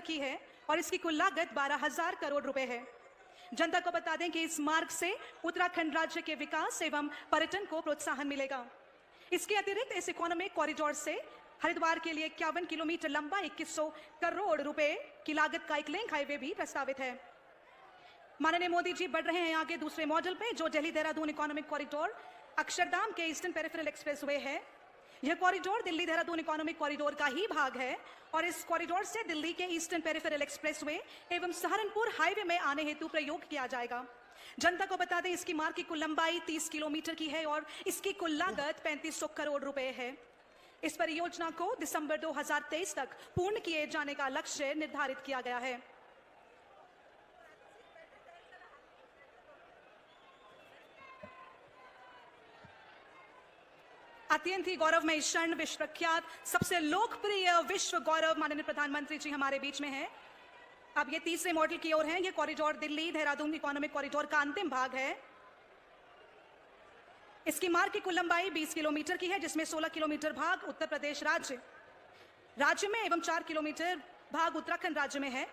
की है और इसकी कुल लागत 12,000 करोड़ रुपए है। जनता को बता दें कि इस मार्ग से उत्तराखंड राज्य के विकास एवं पर्यटन को प्रोत्साहन मिलेगा। इसके अतिरिक्त इस इकोनॉमिक कॉरिडोर से हरिद्वार के लिए 51 किलोमीटर लंबा 2100 करोड़ रुपए की लागत का एक लिंक हाईवे भी प्रस्तावित है। माननीय मोदी जी बढ़ रहे हैं आगे दूसरे मॉडल पे, जो दिल्ली देहरादून इकोनॉमिक कॉरिडोर अक्षरधाम के ईस्टर्न पेरिफेरल एक्सप्रेसवे है। यह corridor Delhi Dehradun economic corridor का ही भाग है और इस कॉरिडोर से दिल्ली के ईस्टर्न पेरिफेरल एक्सप्रेसवे एवं सहारनपुर हाईवे में आने हेतु प्रयोग किया जाएगा। जनता को बता दें इसकी मार्ग की कुल लंबाई 30 किलोमीटर की है और इसकी कुल लागत 3500 करोड़ रुपए है। इस परियोजना को दिसंबर 2023 तक पूर्ण किए जाने का लक्ष्य निर्धारित किया गया है। अत्यंत ही गौरवमय क्षण, विश्व प्रख्यात सबसे लोकप्रिय विश्व गौरव माननीय प्रधानमंत्री जी हमारे बीच में हैं। अब ये तीसरे मॉडल की ओर है। ये corridor Delhi Dehradun economic corridor का अंतिम भाग है। इसकी मार्ग की कुल लंबाई 20 किलोमीटर की है, जिसमें 16 किलोमीटर भाग उत्तर प्रदेश राज्य में एवं 4 किलोमीटर भाग उत्तराखंड राज्य में है।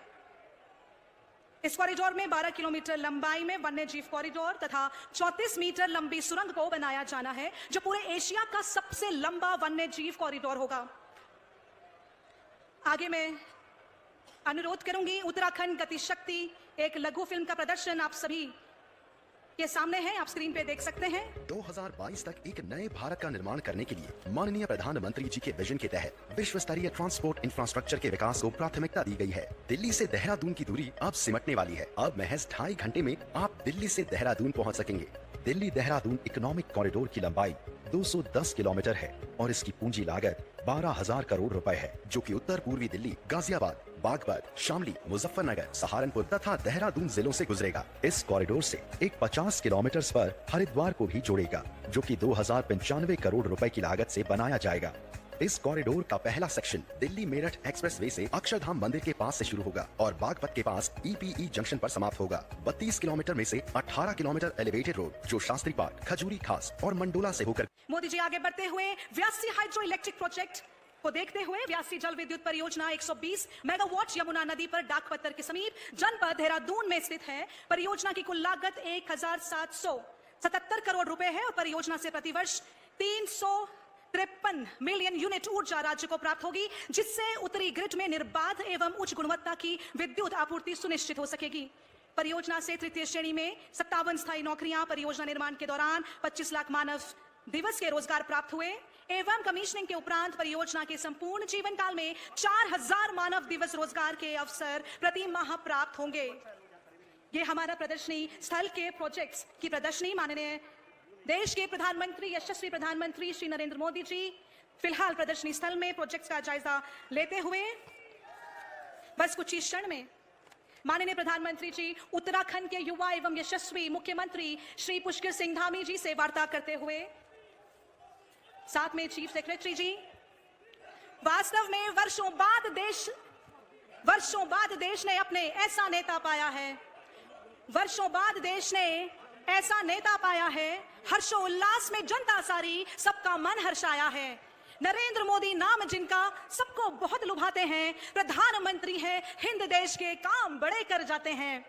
इस कॉरिडोर में 12 किलोमीटर लंबाई में वन्य जीव कॉरिडोर तथा 34 मीटर लंबी सुरंग को बनाया जाना है, जो पूरे एशिया का सबसे लंबा वन्य जीव कॉरिडोर होगा। आगे मैं अनुरोध करूंगी, उत्तराखंड गति शक्ति एक लघु फिल्म का प्रदर्शन आप सभी के सामने है, आप स्क्रीन पे देख सकते हैं। 2022 तक एक नए भारत का निर्माण करने के लिए माननीय प्रधानमंत्री जी के विजन के तहत विश्व स्तरीय ट्रांसपोर्ट इंफ्रास्ट्रक्चर के विकास को प्राथमिकता दी गई है। दिल्ली से देहरादून की दूरी अब सिमटने वाली है। अब महज 2.5 घंटे में आप दिल्ली से देहरादून पहुंच सकेंगे। दिल्ली देहरादून इकोनॉमिक कॉरिडोर की लंबाई 210 किलोमीटर है और इसकी पूंजी लागत 12,000 करोड़ रुपए है, जो कि उत्तर पूर्वी दिल्ली, गाजियाबाद, बागपत, शामली, मुजफ्फरनगर, सहारनपुर तथा देहरादून जिलों से गुजरेगा। इस कॉरिडोर से एक 50 किलोमीटर पर हरिद्वार को भी जोड़ेगा, जो कि 2,095 करोड़ रुपए की लागत से बनाया जाएगा। इस कॉरिडोर का पहला सेक्शन दिल्ली मेरठ एक्सप्रेसवे से अक्षरधाम मंदिर के पास से शुरू होगा और बागपत के पास ईपीई जंक्शन पर समाप्त होगा। 32 किलोमीटर में से 18 किलोमीटर एलिवेटेड रोड, जो शास्त्री पार्क, खजूरी खास और मंडोला से होकर। मोदी जी आगे बढ़ते हुए व्यासी हाइड्रो इलेक्ट्रिक प्रोजेक्ट को देखते हुए व्यासी जल विद्युत परियोजना 120 मेगावाट यमुना नदी पर डाकपत्तर के समीप जनपद देहरादून में स्थित है। परियोजना की कुल लागत 1,777 करोड़ रुपए है और परियोजना से प्रतिवर्ष 353 मिलियन यूनिट ऊर्जा राज्य को प्राप्त होगी, जिससे उत्तरी ग्रिड में निर्बाध एवं उच्च गुणवत्ता की विद्युत आपूर्ति सुनिश्चित हो सकेगी। परियोजना से तृतीय श्रेणी में 57 स्थायी नौकरियां, परियोजना निर्माण के दौरान 25 लाख मानव दिवस के रोजगार प्राप्त हुए एवं कमीशनिंग के उपरांत परियोजना के संपूर्ण जीवन काल में 4,000 मानव दिवस रोजगार के अवसर प्रति माह प्राप्त होंगे। ये हमारा प्रदर्शनी स्थल के प्रोजेक्ट्स की प्रदर्शनी माननीय देश के प्रधानमंत्री, यशस्वी प्रधानमंत्री श्री नरेंद्र मोदी जी फिलहाल प्रदर्शनी स्थल में प्रोजेक्ट्स का जायजा लेते हुए बस कुछ ही क्षण में माननीय प्रधानमंत्री जी उत्तराखंड के युवा एवं यशस्वी मुख्यमंत्री श्री पुष्कर सिंह धामी जी से वार्ता करते हुए, साथ में चीफ सेक्रेटरी जी। वास्तव में वर्षों बाद देश ने अपने ऐसा नेता पाया है, वर्षों बाद देश ने ऐसा नेता पाया है, हर्षोल्लास में जनता सारी, सबका मन हर्षाया है। नरेंद्र मोदी नाम जिनका सबको बहुत लुभाते हैं, प्रधानमंत्री हैं, हिंद देश के काम बड़े कर जाते हैं।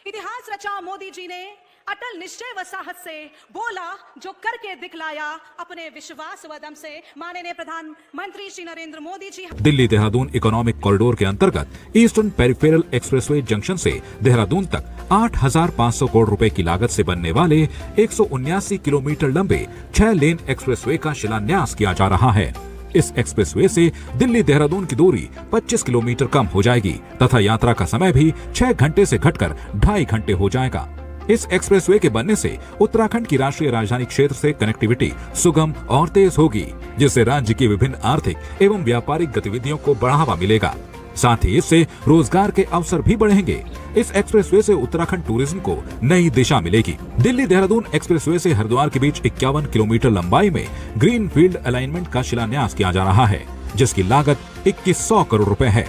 इतिहास रचा मोदी जी ने अटल निश्चय व साहस से, बोला जो करके दिखलाया अपने विश्वास व दम से। माननीय प्रधानमंत्री श्री नरेंद्र मोदी जी दिल्ली देहरादून इकोनॉमिक कॉरिडोर के अंतर्गत ईस्टर्न पेरिफेरल एक्सप्रेसवे जंक्शन से देहरादून तक 8,500 करोड़ रुपए की लागत से बनने वाले 179 किलोमीटर लंबे 6 लेन एक्सप्रेसवे का शिलान्यास किया जा रहा है। इस एक्सप्रेसवे से दिल्ली देहरादून की दूरी 25 किलोमीटर कम हो जाएगी तथा यात्रा का समय भी 6 घंटे से घटकर 2.5 घंटे हो जाएगा। इस एक्सप्रेसवे के बनने से उत्तराखंड की राष्ट्रीय राजधानी क्षेत्र से कनेक्टिविटी सुगम और तेज होगी, जिससे राज्य की विभिन्न आर्थिक एवं व्यापारिक गतिविधियों को बढ़ावा मिलेगा। साथ ही इससे रोजगार के अवसर भी बढ़ेंगे। इस एक्सप्रेसवे से उत्तराखंड टूरिज्म को नई दिशा मिलेगी। दिल्ली देहरादून एक्सप्रेसवे से हरिद्वार के बीच 51 किलोमीटर लंबाई में ग्रीन फील्ड अलाइनमेंट का शिलान्यास किया जा रहा है, जिसकी लागत 2100 करोड़ रुपए है।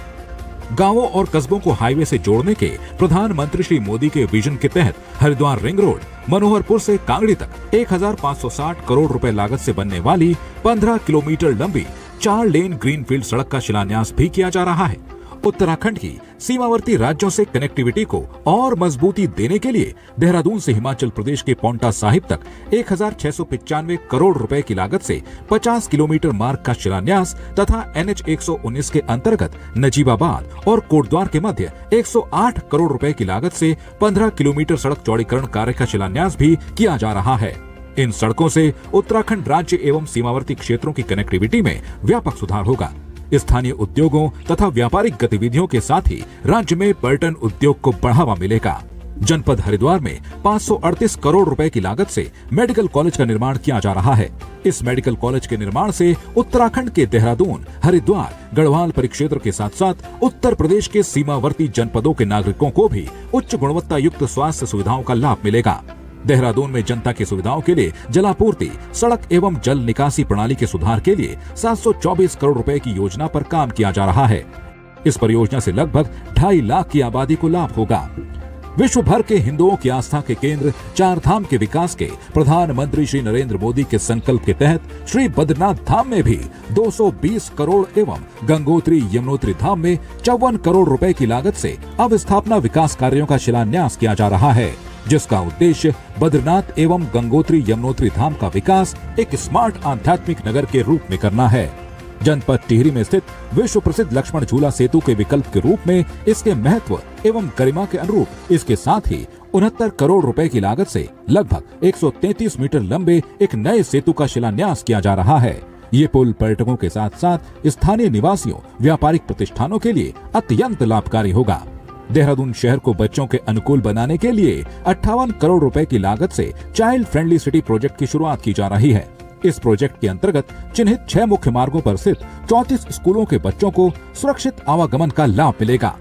गांवों और कस्बों को हाईवे से जोड़ने के प्रधानमंत्री श्री मोदी के विजन के तहत हरिद्वार रिंग रोड, मनोहरपुर से कांगड़ी तक 1,560 करोड़ रुपए लागत से बनने वाली 15 किलोमीटर लंबी 4 लेन ग्रीनफील्ड सड़क का शिलान्यास भी किया जा रहा है उत्तराखंड की सीमावर्ती राज्यों से कनेक्टिविटी को और मजबूती देने के लिए देहरादून से हिमाचल प्रदेश के पांवटा साहिब तक 1695 करोड़ रुपए की लागत से 50 किलोमीटर मार्ग का शिलान्यास तथा NH 119 के अंतर्गत नजीबाबाद और कोटद्वार के मध्य 108 करोड़ रुपए की लागत से 15 किलोमीटर सड़क चौड़ीकरण कार्य का शिलान्यास भी किया जा रहा है। इन सड़कों से उत्तराखंड राज्य एवं सीमावर्ती क्षेत्रों की कनेक्टिविटी में व्यापक सुधार होगा। स्थानीय उद्योगों तथा व्यापारिक गतिविधियों के साथ ही राज्य में पर्यटन उद्योग को बढ़ावा मिलेगा। जनपद हरिद्वार में 538 करोड़ रुपए की लागत से मेडिकल कॉलेज का निर्माण किया जा रहा है। इस मेडिकल कॉलेज के निर्माण से उत्तराखंड के देहरादून, हरिद्वार, गढ़वाल परिक्षेत्र के साथ साथ उत्तर प्रदेश के सीमावर्ती जनपदों के नागरिकों को भी उच्च गुणवत्ता युक्त स्वास्थ्य सुविधाओं का लाभ मिलेगा। देहरादून में जनता की सुविधाओं के लिए जलापूर्ति, सड़क एवं जल निकासी प्रणाली के सुधार के लिए 724 करोड़ रुपए की योजना पर काम किया जा रहा है। इस परियोजना से लगभग 2.5 लाख की आबादी को लाभ होगा। विश्व भर के हिंदुओं की आस्था के केंद्र चार धाम के विकास के प्रधानमंत्री श्री नरेंद्र मोदी के संकल्प के तहत श्री बद्रीनाथ धाम में भी 220 करोड़ एवं गंगोत्री यमुनोत्री धाम में 54 करोड़ रुपए की लागत से अवस्थापना विकास कार्यों का शिलान्यास किया जा रहा है, जिसका उद्देश्य बद्रीनाथ एवं गंगोत्री यमुनोत्री धाम का विकास एक स्मार्ट आध्यात्मिक नगर के रूप में करना है। जनपद टिहरी में स्थित विश्व प्रसिद्ध लक्ष्मण झूला सेतु के विकल्प के रूप में इसके महत्व एवं गरिमा के अनुरूप इसके साथ ही 69 करोड़ रुपए की लागत से लगभग 133 मीटर लंबे एक नए सेतु का शिलान्यास किया जा रहा है। ये पुल पर्यटकों के साथ साथ स्थानीय निवासियों, व्यापारिक प्रतिष्ठानों के लिए अत्यंत लाभकारी होगा। देहरादून शहर को बच्चों के अनुकूल बनाने के लिए 58 करोड़ रुपए की लागत से चाइल्ड फ्रेंडली सिटी प्रोजेक्ट की शुरुआत की जा रही है। इस प्रोजेक्ट के अंतर्गत चिन्हित 6 मुख्य मार्गों पर स्थित 34 स्कूलों के बच्चों को सुरक्षित आवागमन का लाभ मिलेगा।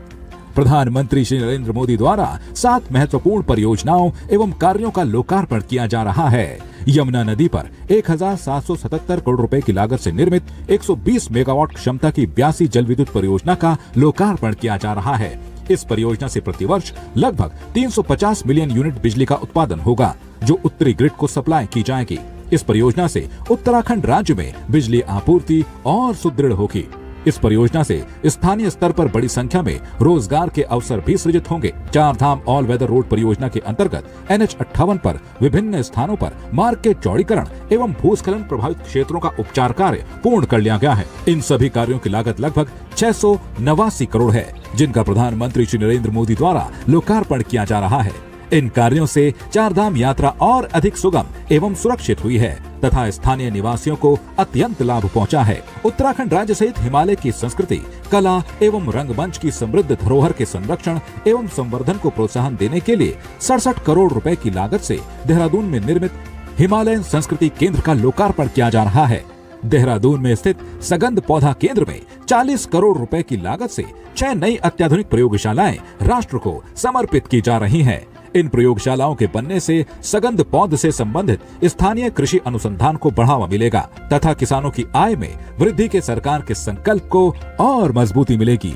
प्रधानमंत्री श्री नरेंद्र मोदी द्वारा 7 महत्वपूर्ण परियोजनाओं एवं कार्यों का लोकार्पण किया जा रहा है। यमुना नदी पर 1777 करोड़ रुपए की लागत से निर्मित 120 मेगावाट क्षमता की 82 जल विद्युत परियोजना का लोकार्पण किया जा रहा है। इस परियोजना से प्रतिवर्ष लगभग 350 मिलियन यूनिट बिजली का उत्पादन होगा, जो उत्तरी ग्रिड को सप्लाई की जाएगी। इस परियोजना से उत्तराखंड राज्य में बिजली आपूर्ति और सुदृढ़ होगी। इस परियोजना से स्थानीय स्तर पर बड़ी संख्या में रोजगार के अवसर भी सृजित होंगे। चार धाम ऑल वेदर रोड परियोजना के अंतर्गत NH 58 पर विभिन्न स्थानों पर मार्ग के चौड़ीकरण एवं भूस्खलन प्रभावित क्षेत्रों का उपचार कार्य पूर्ण कर लिया गया है। इन सभी कार्यों की लागत लगभग 689 करोड़ है, जिनका प्रधानमंत्री श्री नरेंद्र मोदी द्वारा लोकार्पण किया जा रहा है। इन कार्यों से चार धाम यात्रा और अधिक सुगम एवं सुरक्षित हुई है तथा स्थानीय निवासियों को अत्यंत लाभ पहुंचा है। उत्तराखंड राज्य सहित हिमालय की संस्कृति, कला एवं रंगमंच की समृद्ध धरोहर के संरक्षण एवं संवर्धन को प्रोत्साहन देने के लिए 67 करोड़ रुपए की लागत से देहरादून में निर्मित हिमालयन संस्कृति केंद्र का लोकार्पण किया जा रहा है। देहरादून में स्थित सगंध पौधा केंद्र में 40 करोड़ रुपए की लागत से 6 नई अत्याधुनिक प्रयोगशालाएं राष्ट्र को समर्पित की जा रही हैं। इन प्रयोगशालाओं के बनने से सगंध पौध से संबंधित स्थानीय कृषि अनुसंधान को बढ़ावा मिलेगा तथा किसानों की आय में वृद्धि के सरकार के संकल्प को और मजबूती मिलेगी।